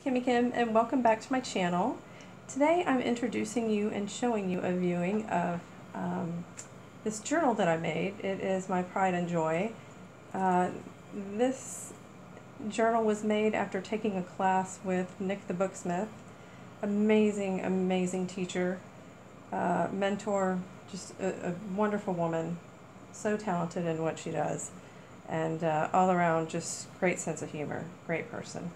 Kimmy Kim, and welcome back to my channel. Today I'm introducing you and showing you a viewing of this journal that I made. It is my pride and joy. This journal was made after taking a class with Nic the Booksmith. Amazing, amazing teacher, mentor, just a wonderful woman, so talented in what she does, and all around just great sense of humor, great person.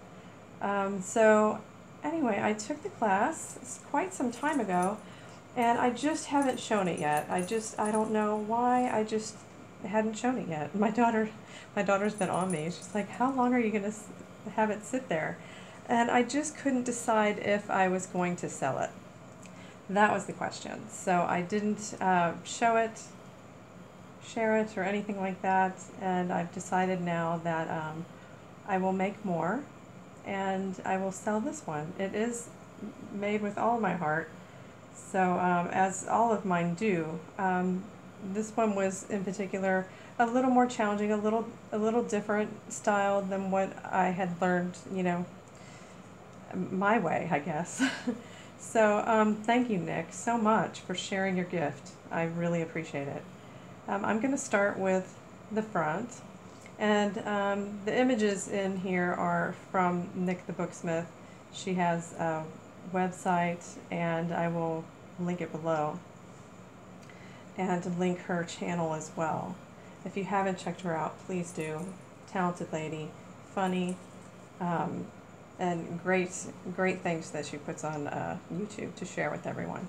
So anyway, I took the class quite some time ago, and I just haven't shown it yet. I don't know why, I just hadn't shown it yet. My daughter's been on me. She's like, how long are you going to have it sit there? And I just couldn't decide if I was going to sell it. That was the question. So I didn't show it, share it, or anything like that, and I've decided now that I will make more, and I will sell this one. It is made with all my heart, so as all of mine do. This one was in particular a little more challenging, a little different style than what I had learned, you know, my way, I guess. So thank you, Nic, so much for sharing your gift. I really appreciate it. I'm going to start with the front. And the images in here are from Nic the Booksmith. She has a website, and I will link it below, and link her channel as well. If you haven't checked her out, please do. Talented lady, funny, and great things that she puts on YouTube to share with everyone.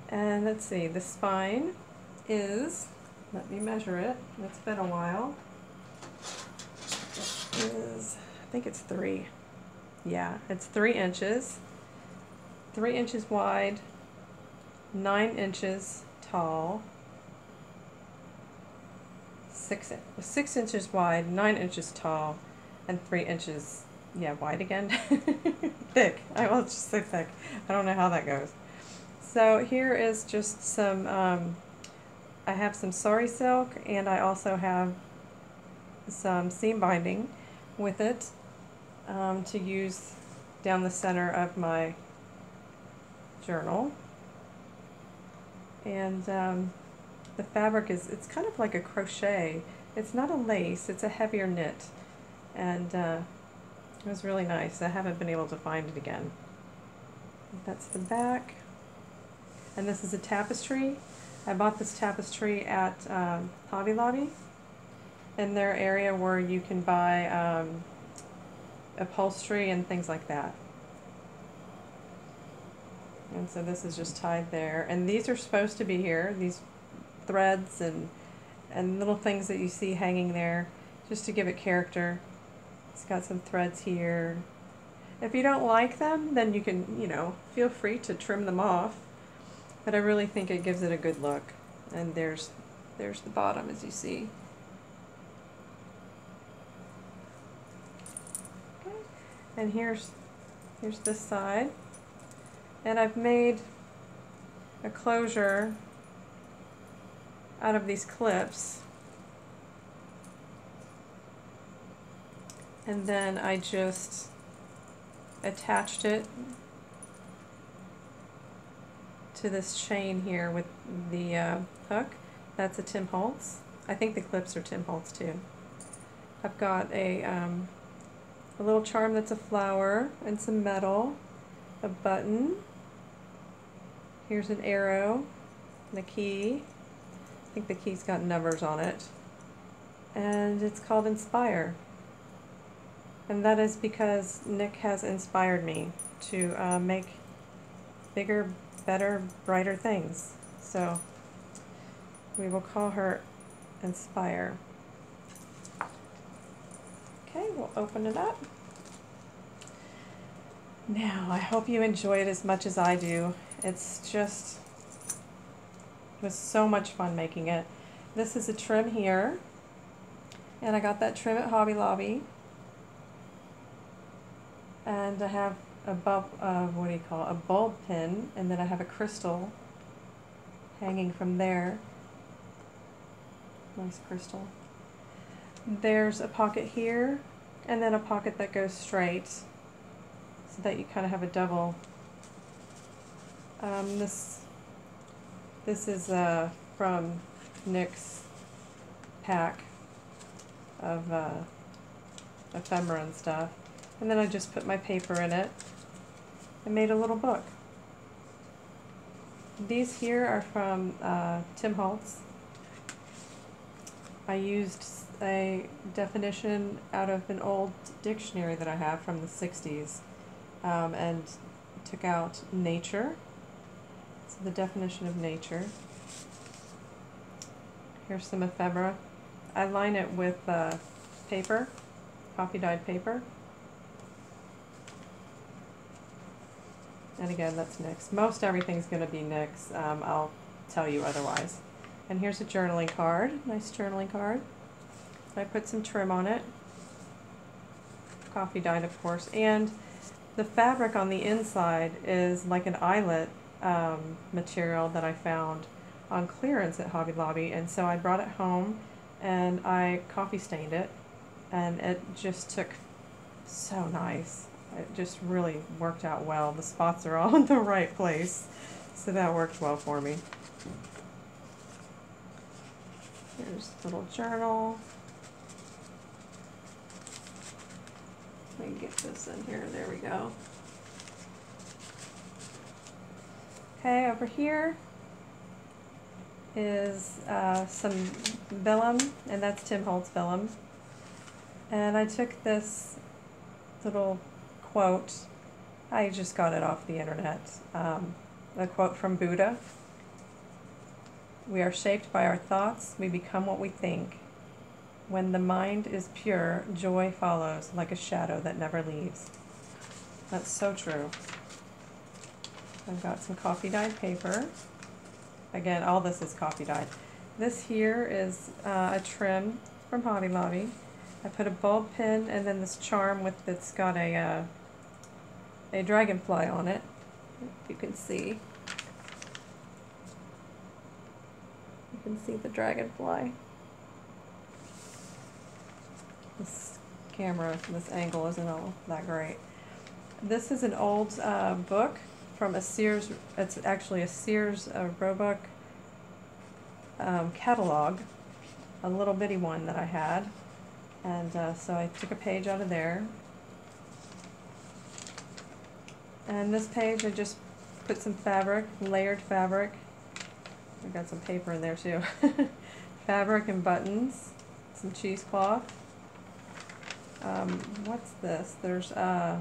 And let's see, the spine is, let me measure it, it's been a while. I think it's 3. Yeah, it's 3 inches. 3 inches wide, 9 inches tall, 6 inches wide, 9 inches tall, and 3 inches, yeah, wide again. Thick. I will just say thick. I don't know how that goes. So here is just some, I have some sari silk, and I also have some seam binding with it to use down the center of my journal. And the fabric is, it's kind of like a crochet. It's not a lace, it's a heavier knit. And it was really nice. I haven't been able to find it again. That's the back. And this is a tapestry. I bought this tapestry at Hobby Lobby, in their area where you can buy upholstery and things like that. And so this is just tied there. And these are supposed to be here, these threads and little things that you see hanging there, just to give it character. It's got some threads here. If you don't like them, then you can, you know, feel free to trim them off. But I really think it gives it a good look. And there's the bottom, as you see. And here's this side, and I've made a closure out of these clips, and then I just attached it to this chain here with the hook. That's a Tim Holtz. I think the clips are Tim Holtz too. I've got a little charm that's a flower and some metal, a button, here's an arrow, and a key. I think the key's got numbers on it, and it's called Inspire. And that is because Nic has inspired me to make bigger, better, brighter things. So we will call her Inspire. Okay, we'll open it up. Now, I hope you enjoy it as much as I do. It was so much fun making it. This is a trim here, and I got that trim at Hobby Lobby. And I have a a bulb pin, and then I have a crystal hanging from there. Nice crystal. There's a pocket here, and then a pocket that goes straight. so that you kind of have a double. This is from Nic's pack of ephemera and stuff. And then I just put my paper in it and made a little book. These here are from Tim Holtz. I used a definition out of an old dictionary that I have from the 60s and took out nature. So the definition of nature. Here's some ephemera. I line it with paper, coffee dyed paper. And again, that's Nic's. Most everything's going to be Nic's. I'll tell you otherwise. And here's a journaling card. Nice journaling card. I put some trim on it. Coffee dyed, of course. And the fabric on the inside is like an eyelet material that I found on clearance at Hobby Lobby. And so I brought it home and I coffee stained it. And it just took so nice. It just really worked out well. The spots are all in the right place. So that worked well for me. Here's a little journal. Let me get this in here. There we go. Okay, over here is some vellum, and that's Tim Holtz vellum. And I took this little quote. I just got it off the internet. A quote from Buddha. We are shaped by our thoughts. We become what we think. When the mind is pure, joy follows like a shadow that never leaves. That's so true. I've got some coffee dyed paper. Again, all this is coffee dyed. This here is a trim from Hobby Lobby. I put a bulb pin and then this charm with it's got a dragonfly on it. If you can see. You can see the dragonfly. This camera, this angle isn't all that great. This is an old book from a Sears, it's actually a Sears Roebuck catalog, a little bitty one that I had. And so I took a page out of there. And this page I just put some fabric, layered fabric. I got some paper in there too. Fabric and buttons, some cheesecloth. What's this? There's I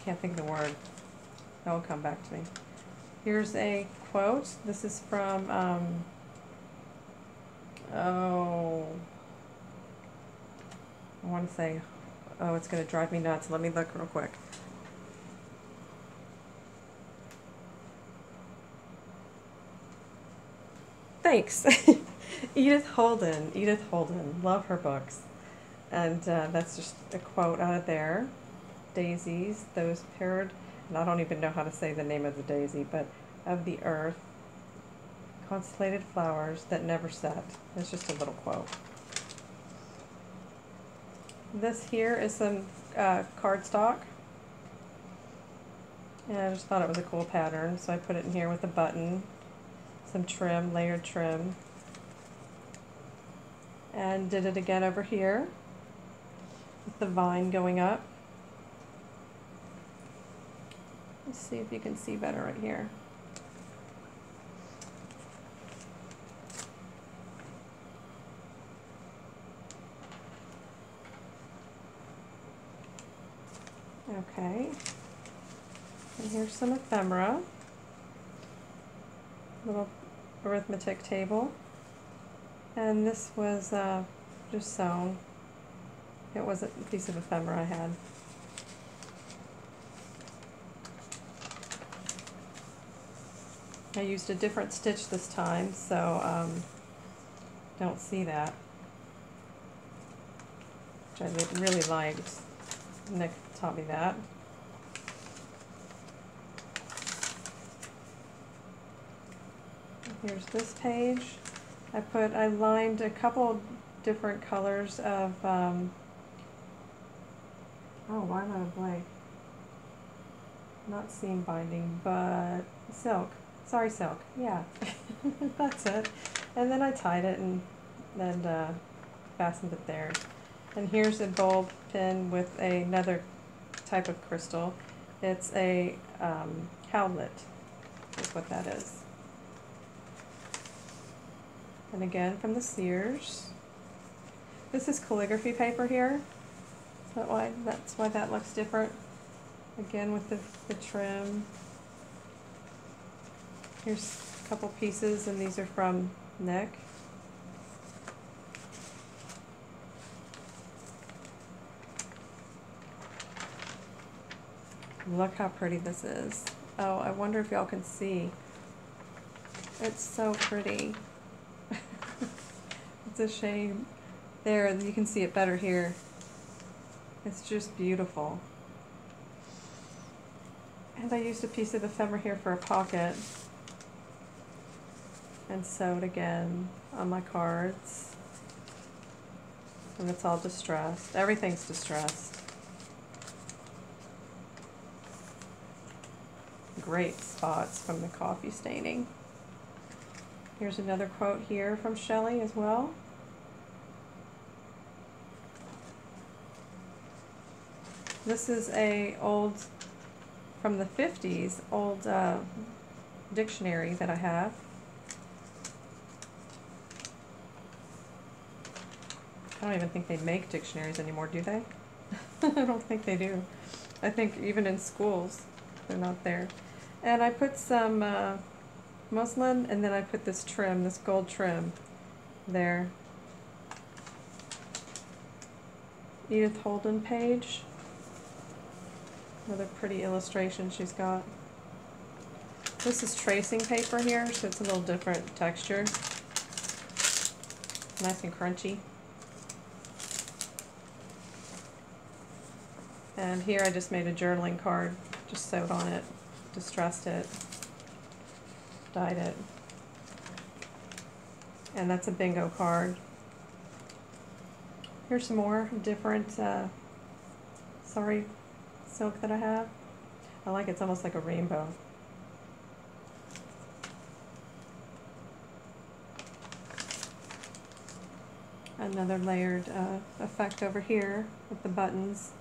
can't think of the word. That will come back to me. Here's a quote. This is from I want to say, oh, it's going to drive me nuts. Let me look real quick. Thanks. Edith Holden, love her books. And that's just a quote out of there. Daisies, those paired, and I don't even know how to say the name of the daisy, but of the earth, constellated flowers that never set. It's just a little quote. This here is some cardstock. And I just thought it was a cool pattern, so I put it in here with a button, some trim, layered trim. And did it again over here with the vine going up. Let's see if you can see better right here. Okay. And here's some ephemera. Little arithmetic table. And this was just sewn. It was a piece of ephemera I had. I used a different stitch this time, so don't see that. Which I really liked. Nic taught me that. Here's this page. I lined a couple different colors of Oh, why am I blank? Not seam binding, but silk. Sorry, silk. Yeah, that's it. And then I tied it and then fastened it there. And here's a gold pin with another type of crystal. It's a howlet, is what that is. And again from the Sears. This is calligraphy paper here. That's why that looks different. Again with the trim. Here's a couple pieces, and these are from Nic. Look how pretty this is. Oh, I wonder if y'all can see. It's so pretty. It's a shame. There, you can see it better here. It's just beautiful. And I used a piece of ephemera here for a pocket. And sewed again on my cards. And it's all distressed. Everything's distressed. Great spots from the coffee staining. Here's another quote here from Shelley as well. This is a old, from the 50s, old dictionary that I have. I don't even think they make dictionaries anymore, do they? I don't think they do. I think even in schools, they're not there. And I put some muslin, and then I put this trim, this gold trim there. Edith Holden page. Another pretty illustration she's got. This is tracing paper here, so it's a little different texture. Nice and crunchy. And here I just made a journaling card, just sewed on it, distressed it, dyed it. And that's a bingo card. Here's some more different silk that I have. I like it's almost like a rainbow. Another layered effect over here with the buttons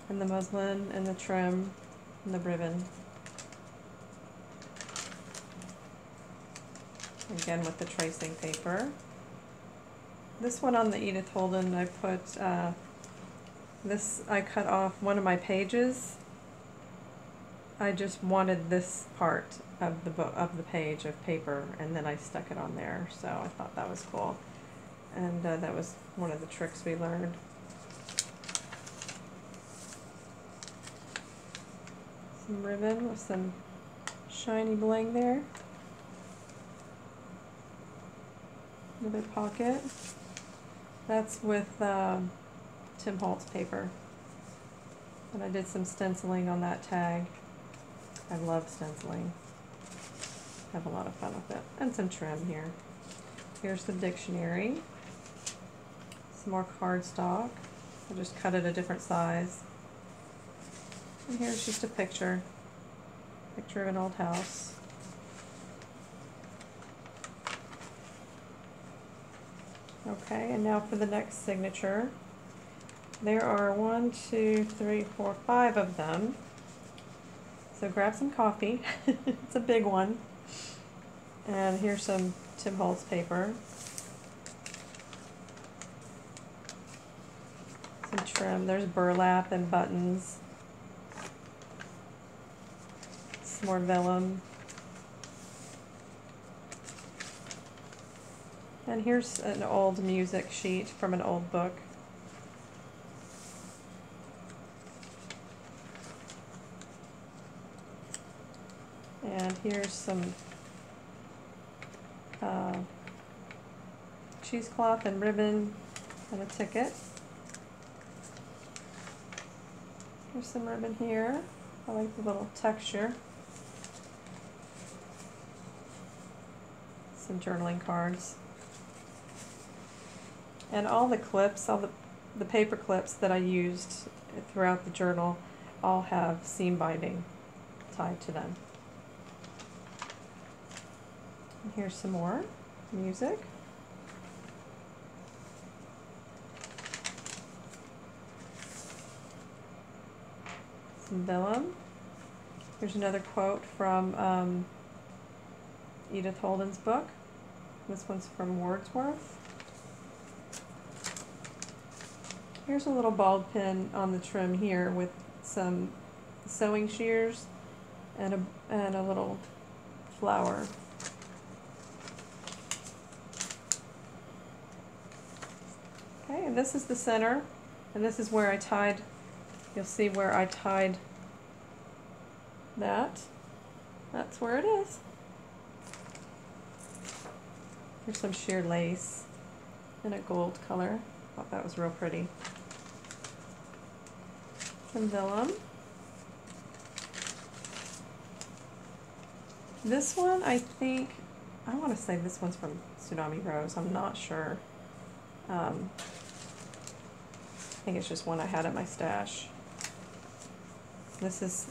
and the muslin and the trim and the ribbon. Again with the tracing paper. This one on the Edith Holden, I put I cut off one of my pages. I just wanted this part of the book, of the page of paper, and then I stuck it on there, so I thought that was cool. And that was one of the tricks we learned. Some ribbon with some shiny bling there. Another pocket. That's with Tim Holtz paper. And I did some stenciling on that tag. I love stenciling. Have a lot of fun with it. And some trim here. Here's the dictionary. Some more cardstock. I just cut it a different size. And here's just a picture. Picture of an old house. Okay, and now for the next signature. There are 1, 2, 3, 4, 5 of them. So grab some coffee. It's a big one. And here's some Tim Holtz paper. Some trim. There's burlap and buttons. Some more vellum. And here's an old music sheet from an old book. And here's some cheesecloth and ribbon and a ticket. Here's some ribbon here. I like the little texture. Some journaling cards. And all the clips, all the paper clips that I used throughout the journal all have seam binding tied to them. And here's some more music. Some vellum. Here's another quote from Edith Holden's book. This one's from Wordsworth. Here's a little bald pin on the trim here with some sewing shears and a little flower. Okay, and this is the center, and this is where I tied, you'll see where I tied that. That's where it is. Here's some sheer lace in a gold color. Thought that was real pretty. Some vellum. This one, I want to say this one's from Tsunami Rose. I'm not sure. I think it's just one I had at my stash. This is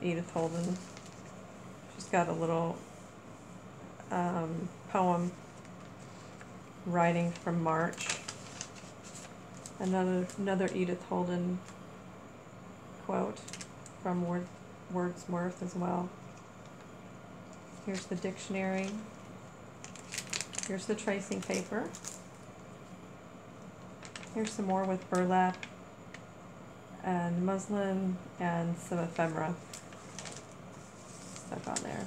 Edith Holden. She's got a little poem writing from March. Another Edith Holden quote from Wordsworth as well. Here's the dictionary. Here's the tracing paper. Here's some more with burlap and muslin and some ephemera stuck on there.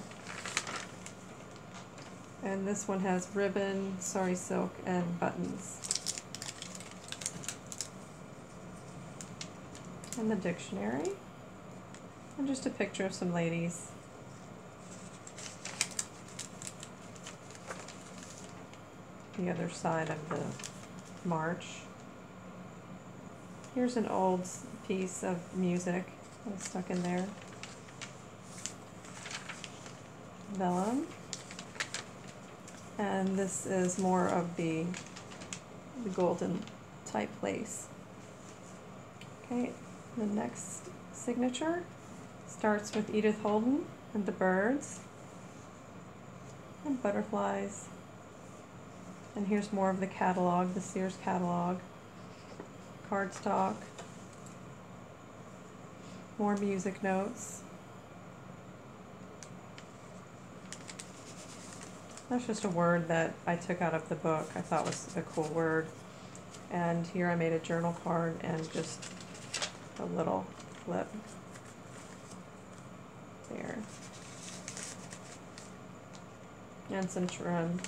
And this one has ribbon, sari silk, and buttons. And the dictionary. And just a picture of some ladies. The other side of the march. Here's an old piece of music that's stuck in there. Vellum. And this is more of the golden type lace. Okay, the next signature starts with Edith Holden and the birds and butterflies. And here's more of the catalog, the Sears catalog. Cardstock. More music notes. That's just a word that I took out of the book. I thought was a cool word. And here I made a journal card and just a little flip there. And some trim.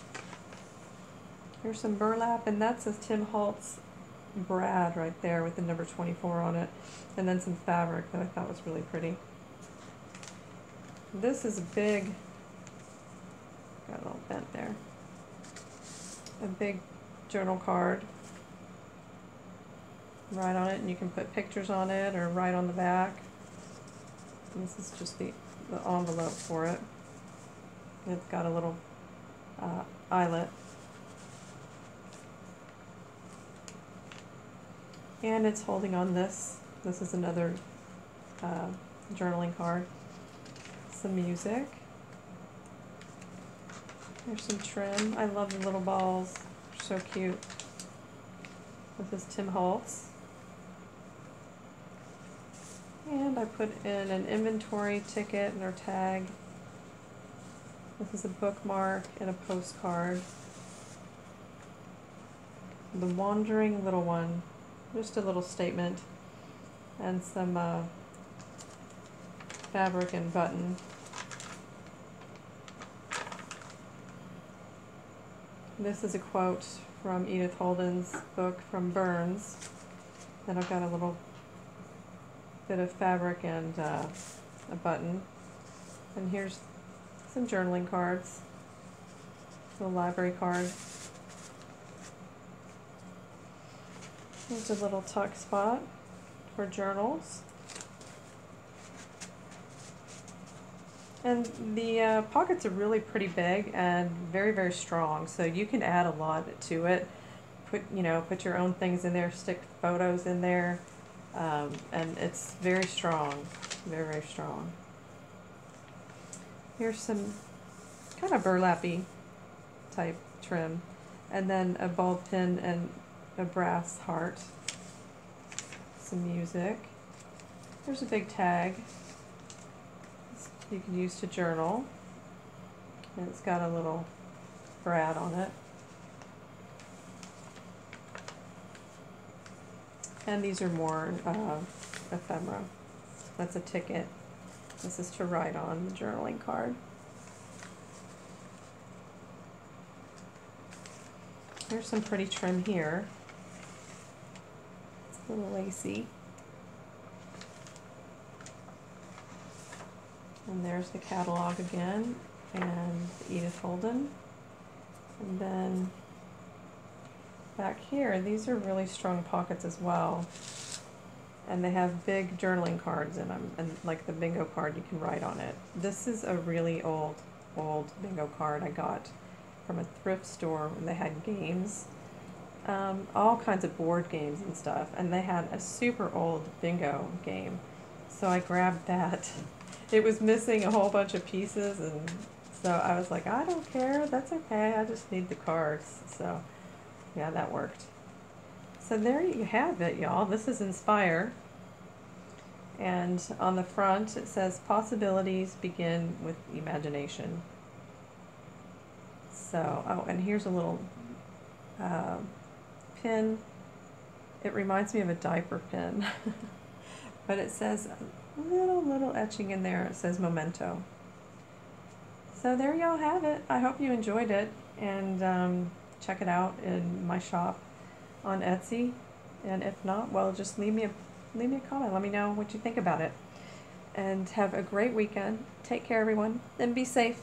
Here's some burlap, and that says Tim Holtz Brad right there with the number 24 on it. And then some fabric that I thought was really pretty. This is a big, got a little bent there, a big journal card. Write on it, and you can put pictures on it or write on the back. And this is just the envelope for it. It's got a little eyelet. And it's holding on this. This is another journaling card. Some music. There's some trim. I love the little balls. They're so cute. This is Tim Holtz. And I put in an inventory ticket and our tag. This is a bookmark and a postcard. The Wandering Little One. Just a little statement. And some fabric and button. This is a quote from Edith Holden's book from Burns. Then I've got a little bit of fabric and a button. And here's some journaling cards. A library card. Here's a little tuck spot for journals. And the pockets are really pretty big and very, very strong, so you can add a lot to it. Put your own things in there, stick photos in there. And it's very strong, very, very strong. Here's some kind of burlappy type trim, and then a ball pin and a brass heart. Some music. There's a big tag you can use to journal, and it's got a little brad on it. And these are more ephemera. That's a ticket. This is to write on the journaling card. There's some pretty trim here. It's a little lacy. And there's the catalog again, and Edith Holden. And then back here, these are really strong pockets as well. And they have big journaling cards in them, and like the bingo card, you can write on it. This is a really old bingo card I got from a thrift store when they had games, all kinds of board games and stuff, and they had a super old bingo game. So I grabbed that. It was missing a whole bunch of pieces, and so I was like, I don't care, that's okay, I just need the cards. So yeah, that worked. So there you have it, y'all. This is Inspire. And on the front it says, possibilities begin with imagination. So, oh, and here's a little pin. It reminds me of a diaper pin. But it says, little etching in there, it says memento. So there y'all have it. I hope you enjoyed it, and check it out in my shop on Etsy, and if not, well, just leave me a comment. Let me know what you think about it, and have a great weekend. Take care, everyone, and be safe.